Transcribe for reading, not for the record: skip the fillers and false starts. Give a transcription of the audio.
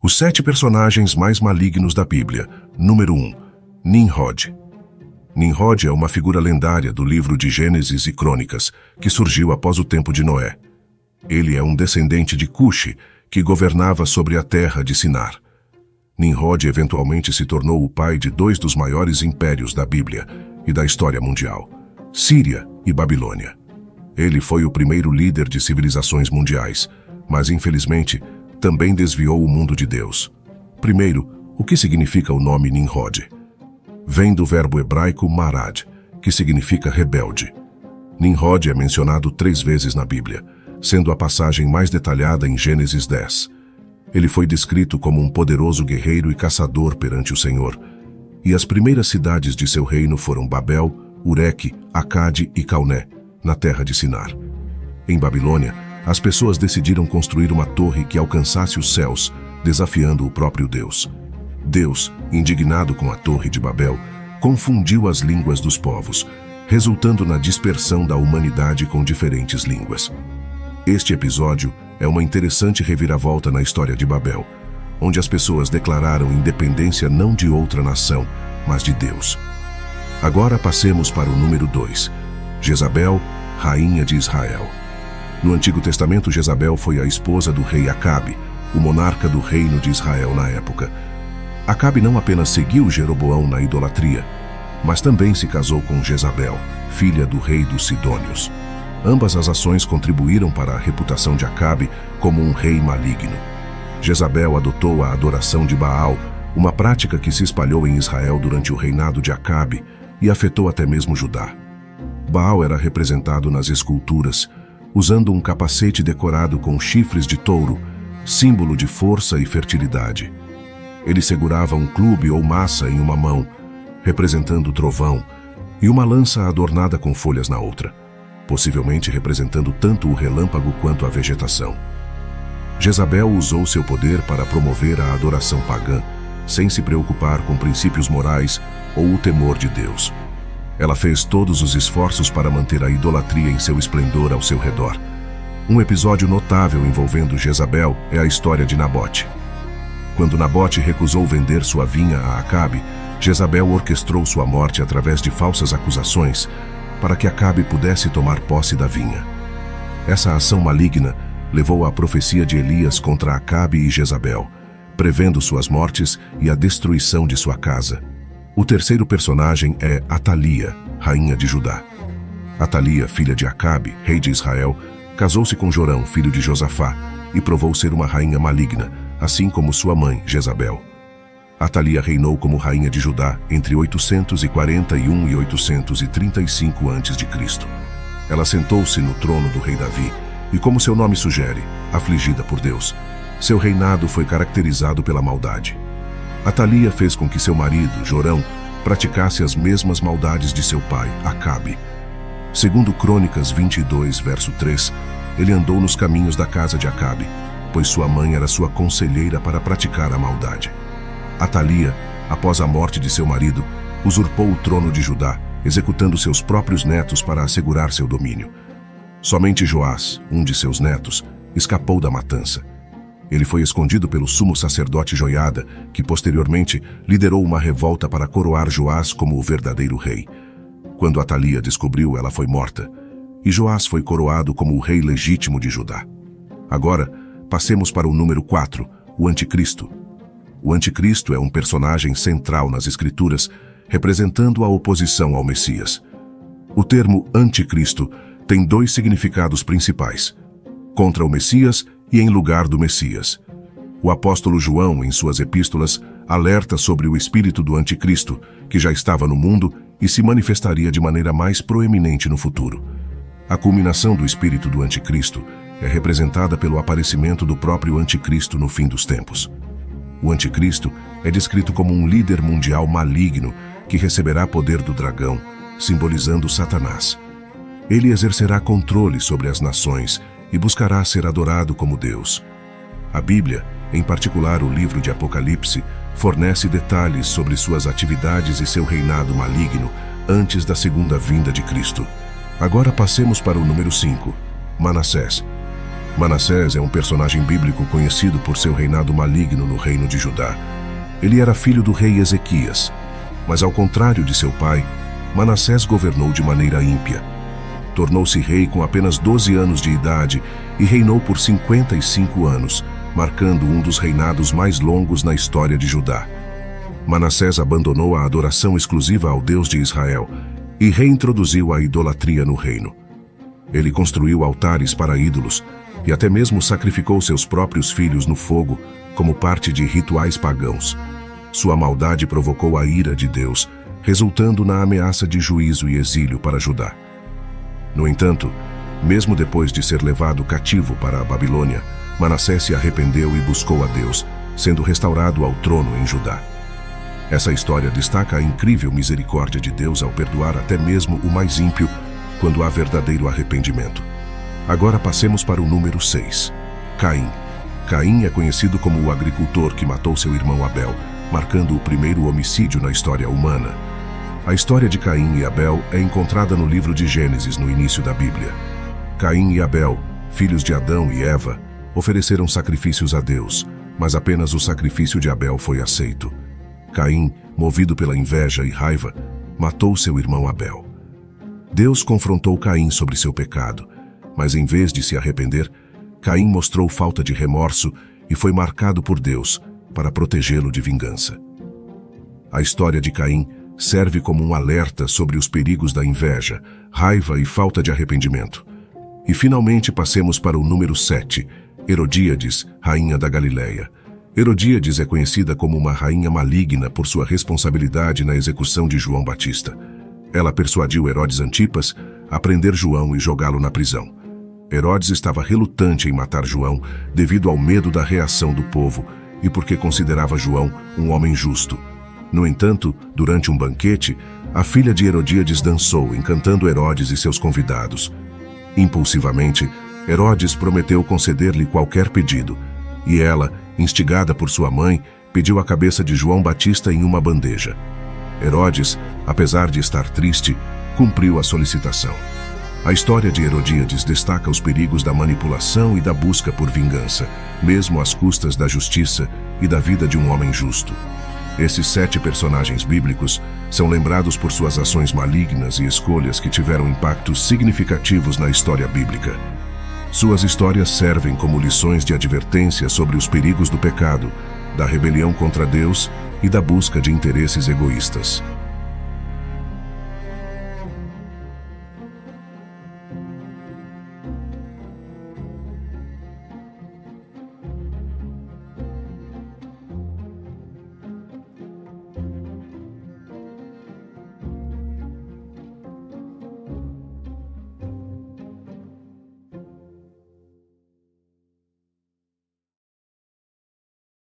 Os 7 personagens mais malignos da Bíblia. Número 1. Nimrod. Nimrod é uma figura lendária do livro de Gênesis e Crônicas, que surgiu após o tempo de Noé. Ele é um descendente de Cuxi, que governava sobre a terra de Sinar. Nimrod eventualmente se tornou o pai de 2 dos maiores impérios da Bíblia e da história mundial, Síria e Babilônia. Ele foi o primeiro líder de civilizações mundiais, mas infelizmente também desviou o mundo de Deus. Primeiro, o que significa o nome Nimrod? Vem do verbo hebraico marad, que significa rebelde. Nimrod é mencionado 3 vezes na Bíblia, sendo a passagem mais detalhada em Gênesis 10. Ele foi descrito como um poderoso guerreiro e caçador perante o Senhor, e as primeiras cidades de seu reino foram Babel, Ureque, Acade e Calné, na terra de Sinar. Em Babilônia, as pessoas decidiram construir uma torre que alcançasse os céus, desafiando o próprio Deus. Deus, indignado com a Torre de Babel, confundiu as línguas dos povos, resultando na dispersão da humanidade com diferentes línguas. Este episódio é uma interessante reviravolta na história de Babel, onde as pessoas declararam independência não de outra nação, mas de Deus. Agora passemos para o número 2. Jezabel, rainha de Israel. No Antigo Testamento, Jezabel foi a esposa do rei Acabe, o monarca do reino de Israel na época. Acabe não apenas seguiu Jeroboão na idolatria, mas também se casou com Jezabel, filha do rei dos Sidônios. Ambas as ações contribuíram para a reputação de Acabe como um rei maligno. Jezabel adotou a adoração de Baal, uma prática que se espalhou em Israel durante o reinado de Acabe e afetou até mesmo Judá. Baal era representado nas esculturas, usando um capacete decorado com chifres de touro, símbolo de força e fertilidade. Ele segurava um clube ou massa em uma mão, representando o trovão, e uma lança adornada com folhas na outra, possivelmente representando tanto o relâmpago quanto a vegetação. Jezabel usou seu poder para promover a adoração pagã, sem se preocupar com princípios morais ou o temor de Deus. Ela fez todos os esforços para manter a idolatria em seu esplendor ao seu redor. Um episódio notável envolvendo Jezabel é a história de Nabote. Quando Nabote recusou vender sua vinha a Acabe, Jezabel orquestrou sua morte através de falsas acusações para que Acabe pudesse tomar posse da vinha. Essa ação maligna levou à profecia de Elias contra Acabe e Jezabel, prevendo suas mortes e a destruição de sua casa. O terceiro personagem é Atalia, rainha de Judá. Atalia, filha de Acabe, rei de Israel, casou-se com Jorão, filho de Josafá, e provou ser uma rainha maligna, assim como sua mãe, Jezabel. Atalia reinou como rainha de Judá entre 841 e 835 a.C. Ela sentou-se no trono do rei Davi e, como seu nome sugere, afligida por Deus, seu reinado foi caracterizado pela maldade. Atalia fez com que seu marido, Jorão, praticasse as mesmas maldades de seu pai, Acabe. Segundo Crônicas 22, verso 3, ele andou nos caminhos da casa de Acabe, pois sua mãe era sua conselheira para praticar a maldade. Atalia, após a morte de seu marido, usurpou o trono de Judá, executando seus próprios netos para assegurar seu domínio. Somente Joás, um de seus netos, escapou da matança. Ele foi escondido pelo sumo sacerdote Joiada, que posteriormente liderou uma revolta para coroar Joás como o verdadeiro rei. Quando Atalia descobriu, ela foi morta, e Joás foi coroado como o rei legítimo de Judá. Agora, passemos para o número 4, o Anticristo. O Anticristo é um personagem central nas Escrituras, representando a oposição ao Messias. O termo Anticristo tem 2 significados principais: contra o Messias e em lugar do Messias. O apóstolo João, em suas epístolas, alerta sobre o espírito do Anticristo, que já estava no mundo e se manifestaria de maneira mais proeminente no futuro. A culminação do espírito do Anticristo é representada pelo aparecimento do próprio Anticristo no fim dos tempos. O Anticristo é descrito como um líder mundial maligno que receberá poder do dragão, simbolizando Satanás. Ele exercerá controle sobre as nações e buscará ser adorado como Deus. A Bíblia, em particular o livro de Apocalipse, fornece detalhes sobre suas atividades e seu reinado maligno antes da segunda vinda de Cristo. Agora passemos para o número 5, Manassés. Manassés é um personagem bíblico conhecido por seu reinado maligno no reino de Judá. Ele era filho do rei Ezequias, mas ao contrário de seu pai, Manassés governou de maneira ímpia. Tornou-se rei com apenas 12 anos de idade e reinou por 55 anos, marcando um dos reinados mais longos na história de Judá. Manassés abandonou a adoração exclusiva ao Deus de Israel e reintroduziu a idolatria no reino. Ele construiu altares para ídolos e até mesmo sacrificou seus próprios filhos no fogo como parte de rituais pagãos. Sua maldade provocou a ira de Deus, resultando na ameaça de juízo e exílio para Judá. No entanto, mesmo depois de ser levado cativo para a Babilônia, Manassés se arrependeu e buscou a Deus, sendo restaurado ao trono em Judá. Essa história destaca a incrível misericórdia de Deus ao perdoar até mesmo o mais ímpio quando há verdadeiro arrependimento. Agora passemos para o número 6. Caim. Caim é conhecido como o agricultor que matou seu irmão Abel, marcando o primeiro homicídio na história humana. A história de Caim e Abel é encontrada no livro de Gênesis, no início da Bíblia. Caim e Abel, filhos de Adão e Eva, ofereceram sacrifícios a Deus, mas apenas o sacrifício de Abel foi aceito. Caim, movido pela inveja e raiva, matou seu irmão Abel. Deus confrontou Caim sobre seu pecado, mas em vez de se arrepender, Caim mostrou falta de remorso e foi marcado por Deus para protegê-lo de vingança. A história de Caim serve como um alerta sobre os perigos da inveja, raiva e falta de arrependimento. E finalmente passemos para o número 7, Herodíades, rainha da Galileia. Herodíades é conhecida como uma rainha maligna por sua responsabilidade na execução de João Batista. Ela persuadiu Herodes Antipas a prender João e jogá-lo na prisão. Herodes estava relutante em matar João devido ao medo da reação do povo e porque considerava João um homem justo. No entanto, durante um banquete, a filha de Herodíades dançou, encantando Herodes e seus convidados. Impulsivamente, Herodes prometeu conceder-lhe qualquer pedido, e ela, instigada por sua mãe, pediu a cabeça de João Batista em uma bandeja. Herodes, apesar de estar triste, cumpriu a solicitação. A história de Herodíades destaca os perigos da manipulação e da busca por vingança, mesmo às custas da justiça e da vida de um homem justo. Esses 7 personagens bíblicos são lembrados por suas ações malignas e escolhas que tiveram impactos significativos na história bíblica. Suas histórias servem como lições de advertência sobre os perigos do pecado, da rebelião contra Deus e da busca de interesses egoístas.